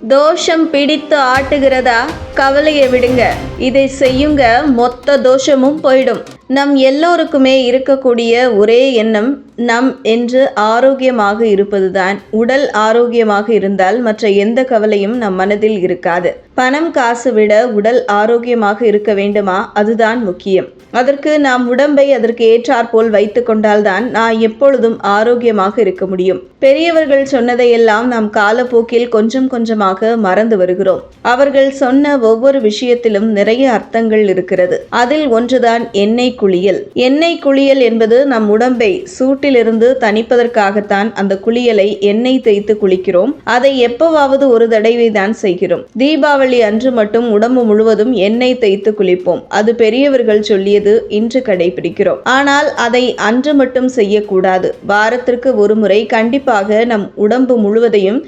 தோஷம் பிடித்து ஆட்டுகிறதா? கவலையை விடுங்க, இதை செய்யுங்க, மொத்த தோஷமும் போயிடும். நம் எல்லோருக்குமே இருக்கக்கூடிய ஒரே எண்ணம் நம் என்று ஆரோக்கியமாக இருப்பதுதான். உடல் ஆரோக்கியமாக இருந்தால் மற்ற எந்த கவலையும் நம் மனதில் இருக்காது. பணம் காசு விட உடல் ஆரோக்கியமாக இருக்க வேண்டுமா? அதுதான் முக்கியம். அதற்கு நாம் உடம்பை அதற்கு ஏற்றாற்போல் வைத்து கொண்டால்தான் நான் எப்பொழுதும் ஆரோக்கியமாக இருக்க முடியும். பெரியவர்கள் சொன்னதையெல்லாம் நாம் காலப்போக்கில் கொஞ்சம் கொஞ்சமாக மறந்து வருகிறோம். அவர்கள் சொன்ன ஒவ்வொரு விஷயத்திலும் நிறைய அர்த்தங்கள் இருக்கிறது. அதில் ஒன்றுதான் எண்ணெய் குளியல். எண்ணெய் குளியல் என்பது நம் உடம்பை சூட்டிலிருந்து தணிப்பதற்காகத்தான் அந்த குளியலை எண்ணெய் தேய்த்து குளிக்கிறோம். அதை எப்பவாவது ஒரு தடவை தான் செய்கிறோம். தீபாவளி அன்று மட்டும் உடம்பு முழுவதும் எண்ணெய் தேய்த்து குளிப்போம். அது பெரியவர்கள் சொல்லியது, இன்று கடைபிடிக்கிறோம். ஆனால் அதை அன்று மட்டும் செய்யக்கூடாது. வாரத்திற்கு ஒரு முறை கண்டிப்பாக நம் உடம்பு முழுவதையும்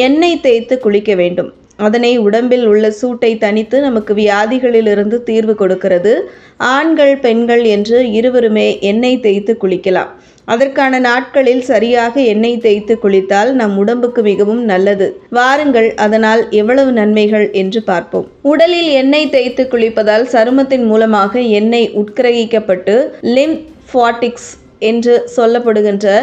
எண்ணெய் தேய்த்து குளிக்க வேண்டும். அதனை உடம்பில் உள்ள சூட்டை தணித்து நமக்கு வியாதிகளிலிருந்து தீர்வு கொடுக்கிறது. ஆண்கள் பெண்கள் என்று இருவருமே எண்ணெய் தேய்த்து குளிக்கலாம். அதற்கான நாட்களில் சரியாக எண்ணெய் தேய்த்து குளித்தால் நம் உடம்புக்கு மிகவும் நல்லது. வாருங்கள், அதனால் எவ்வளவு நன்மைகள் என்று பார்ப்போம். உடலில் எண்ணெய் தேய்த்து குளிப்பதால் சருமத்தின் மூலமாக எண்ணெய் உட்கிரகிக்கப்பட்டு லிம்பாட்டிக்ஸ் என்று சொல்லப்படுகின்ற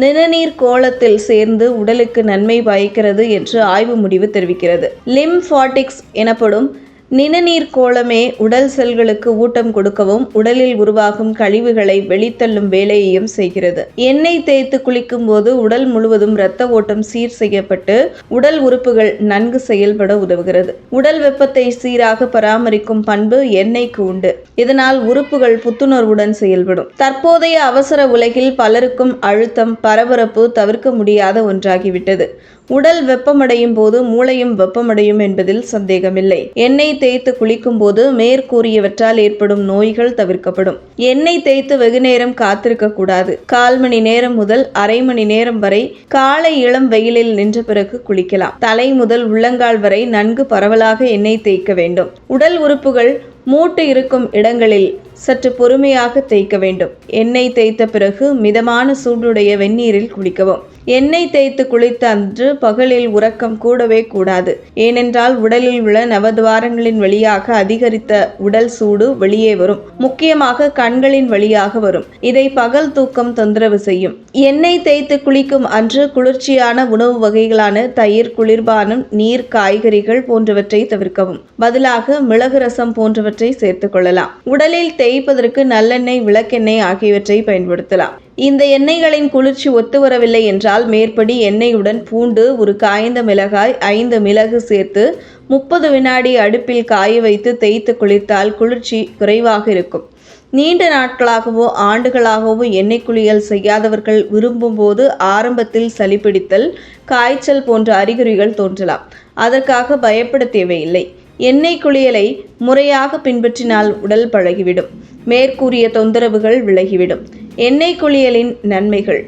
நிணநீர் கோளத்தில் சேர்ந்து உடலுக்கு நன்மை பயக்கிறது என்று ஆய்வு முடிவு தெரிவிக்கிறது. லிம்பாட்டிக்ஸ் எனப்படும் நிணநீர் கோளமே உடல் செல்களுக்கு ஊட்டம் கொடுக்கவும் உடலில் உருவாகும் கழிவுகளை வெளித்தள்ளும் வேலையையும் செய்கிறது. எண்ணெய் தேய்த்து குளிக்கும் போது உடல் முழுவதும் இரத்த ஓட்டம் சீர் செய்யப்பட்டு உடல் உறுப்புகள் நன்கு செயல்பட உதவுகிறது. உடல் வெப்பத்தை சீராக பராமரிக்கும் பண்பு எண்ணெய்க்கு உண்டு. இதனால் உறுப்புகள் புத்துணர்வுடன் செயல்படும். தற்போதைய அவசர உலகில் பலருக்கும் அழுத்தம், பரபரப்பு தவிர்க்க முடியாத ஒன்றாகிவிட்டது. உடல் வெப்பமடையும் போது மூளையும் வெப்பமடையும் என்பதில் சந்தேகமில்லை. எண்ணெய் தேய்த்து குளிக்கும் போது மேற்கூறியவற்றால் ஏற்படும் நோய்கள் தவிர்க்கப்படும். எண்ணெய் தேய்த்து வெகு நேரம் காத்திருக்க கூடாது. 1/4 மணி நேரம் முதல் அரை மணி நேரம் வரை காலை இளம் வெயிலில் நின்ற பிறகு குளிக்கலாம். தலை முதல் உள்ளங்கால் வரை நன்கு பரவலாக எண்ணெய் தேய்க்க வேண்டும். உடல் உறுப்புகள் மூட்டு இருக்கும் இடங்களில் சற்று பொறுமையாக தேய்க்க வேண்டும். எண்ணெய் தேய்த்த பிறகு மிதமான சூடுடைய வெந்நீரில் குளிக்கவும். எண்ணெய் தேய்த்து குளித்த அன்று பகலில் உறக்கம் கூடவே கூடாது. ஏனென்றால் உடலில் உள்ள நவதுவாரங்களின் வழியாக அதிகரித்த உடல் சூடு வெளியே வரும். முக்கியமாக கண்களின் வழியாக வரும். இதை பகல் தூக்கம் தொந்தரவு செய்யும். எண்ணெய் தேய்த்து குளிக்கும் அன்று குளிர்ச்சியான உணவு வகைகளான தயிர், குளிர்பானம், நீர், காய்கறிகள் போன்றவற்றை தவிர்க்கவும். பதிலாக மிளகு ரசம் போன்றவற்றை சேர்த்துக் கொள்ளலாம். உடலில் தேய்ப்பதற்கு நல்லெண்ணெய், விளக்கெண்ணெய் ஆகியவற்றை பயன்படுத்தலாம். இந்த எண்ணெய்களின் குளிர்ச்சி ஒத்து வரவில்லை என்றால் மேற்படி எண்ணெயுடன் பூண்டு, ஒரு காய்ந்த மிளகாய், 5 மிளகு சேர்த்து 30 வினாடி அடுப்பில் காய வைத்து தேய்த்து குளித்தால் குளிர்ச்சி குறைவாக இருக்கும். நீண்ட நாட்களாகவோ ஆண்டுகளாகவோ எண்ணெய் குளியல் செய்யாதவர்கள் விரும்பும் போது ஆரம்பத்தில் சளி பிடித்தல், காய்ச்சல் போன்ற அறிகுறிகள் தோன்றலாம். அதற்காக பயப்பட தேவையில்லை. எண்ணெய் குளியலை முறையாக பின்பற்றினால் உடல் பழகிவிடும். மேற்கூறிய தொந்தரவுகள் விலகிவிடும். எண்ணெய் குளியலின் நன்மைகள்: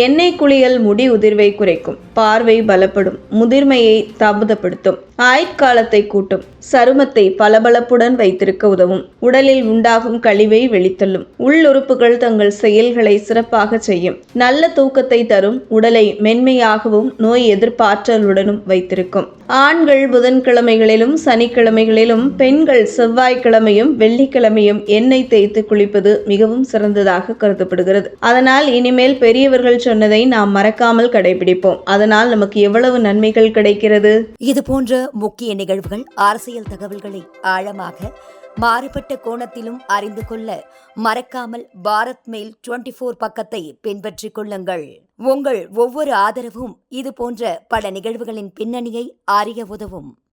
எண்ணெய் குளியல் முடி உதிர்வை குறைக்கும், பார்வை பலப்படும், முதிர்மையை தாமதப்படுத்தும், ஆயுட்காலத்தை கூட்டும், சருமத்தை பளபளப்புடன் வைத்திருக்க உதவும், உடலில் உண்டாகும் கழிவை வெளித்தள்ளும், உள்ளுறுப்புகள் தங்கள் செயல்களை சிறப்பாக செய்யும், நல்ல தூக்கத்தை தரும், உடலை மென்மையாகவும் நோய் எதிர்ப்பாற்றலுடனும் வைத்திருக்கும். ஆண்கள் புதன்கிழமைகளிலும் சனிக்கிழமைகளிலும், பெண்கள் செவ்வாய்க்கிழமையும் வெள்ளிக்கிழமையும் எண்ணெய் தேய்த்து குளிப்பது மிகவும் சிறந்ததாக கருதப்படுகிறது. அதனால் இனிமேல் பெரியவர்கள் சொன்னதை நாம் மறக்காமல் கடைபிடிப்போம். அதனால் நமக்கு எவ்வளவு நன்மைகள் கிடைக்கிறது. இது போன்ற முக்கிய நிகழ்வுகள், அரசியல் தகவல்களை ஆழமாக மாறுபட்ட கோணத்திலும் அறிந்து கொள்ள மறக்காமல் பாரத் மெயில் 24 பக்கத்தை பின்பற்றிக் கொள்ளுங்கள். உங்கள் ஒவ்வொரு ஆதரவும் இது போன்ற பல நிகழ்வுகளின் பின்னணியை அறிய உதவும்.